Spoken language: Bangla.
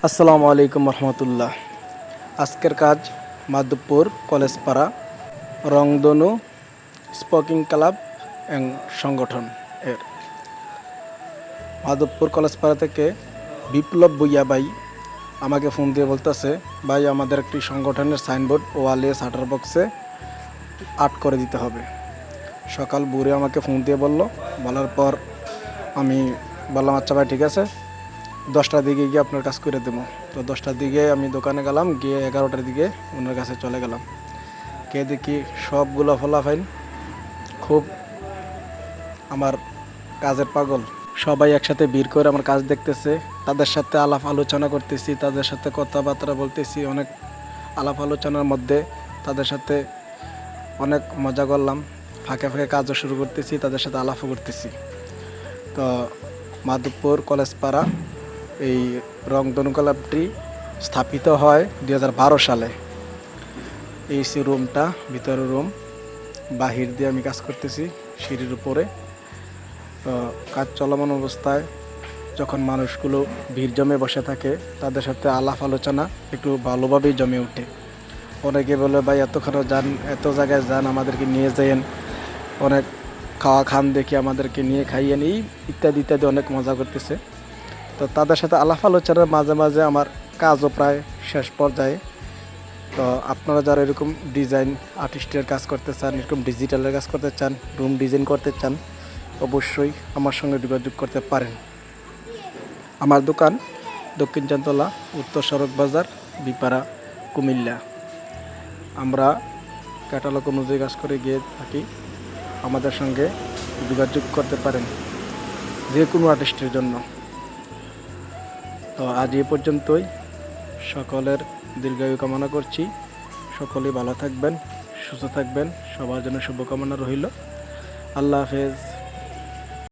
আসসালামু আলাইকুম রহমতুল্লাহ। আজকের কাজ মাধবপুর কলেজপাড়া রংধনু স্পোকিং ক্লাব এবং সংগঠন এর মাধবপুর কলেজপাড়া থেকে বিপ্লব ভুইয়া ভাই আমাকে ফোন দিয়ে বলতেছে, ভাই আমাদের একটি সংগঠনের সাইনবোর্ড ওয়ালে শাটার বক্সে আর্ট করে দিতে হবে। সকাল ভোরে আমাকে ফোন দিয়ে বলার পর আমি বললাম, আচ্ছা ভাই ঠিক আছে, 10টার দিকে গিয়ে আপনার কাজ করে দেবো। তো 10টার দিকে আমি দোকানে গেলাম, গিয়ে 11টার দিকে ওনার কাছে চলে গেলাম। গিয়ে দেখি সবগুলো ফলাফাইল খুব আমার কাজের পাগল, সবাই একসাথে ভিড় করে আমার কাজ দেখতেছে, তাদের সাথে আলাপ আলোচনা করতেছি, তাদের সাথে কথাবার্তা বলতেছি। অনেক আলাপ আলোচনার মধ্যে তাদের সাথে অনেক মজা করলাম, ফাঁকে ফাঁকে কাজও শুরু করতেছি, তাদের সাথে আলাপও করতেছি। তো মাধবপুর কলেজপাড়া এই রংধনু ক্লাবটি স্থাপিত হয় 2012 সালে। এই রুমটা ভিতরের রুম, বাহির দিয়ে আমি কাজ করতেছি সিঁড়ির উপরে। তো কাজ চলমান অবস্থায় যখন মানুষগুলো ভিড় জমে বসে থাকে, তাদের সাথে আলাপ আলোচনা একটু ভালোভাবেই জমে ওঠে। অনেকে বলে, ভাই এতখানে যান, এত জায়গায় যান, আমাদেরকে নিয়ে যাইয়েন, অনেক খাওয়া খান দেখি, আমাদেরকে নিয়ে খাইয়েন, এই ইত্যাদি ইত্যাদি অনেক মজা করতেছে। তো তাদের সাথে আলাপ আলোচনার মাঝে মাঝে আমার কাজও প্রায় শেষ পর্যায়ে। তো আপনারা যারা এরকম ডিজাইন আর্টিস্টের কাজ করতে চান, এরকম ডিজিটালের কাজ করতে চান, রুম ডিজাইন করতে চান, অবশ্যই আমার সঙ্গে যোগাযোগ করতে পারেন। আমার দোকান দক্ষিণ চান্দতলা, উত্তর সড়ক বাজার, বিপাড়া, কুমিল্লা। আমরা ক্যাটালগ অনুযায়ী কাজ করে গিয়ে থাকি। আমাদের সঙ্গে যোগাযোগ করতে পারেন যে কোনো আর্টিস্টের জন্য। তো আজ এ পর্যন্তই, সকলের দীর্ঘায়ু কামনা করছি। সকলেই ভালো থাকবেন, সুস্থ থাকবেন, সবার জন্য শুভকামনা রইল। আল্লাহ হাফেজ।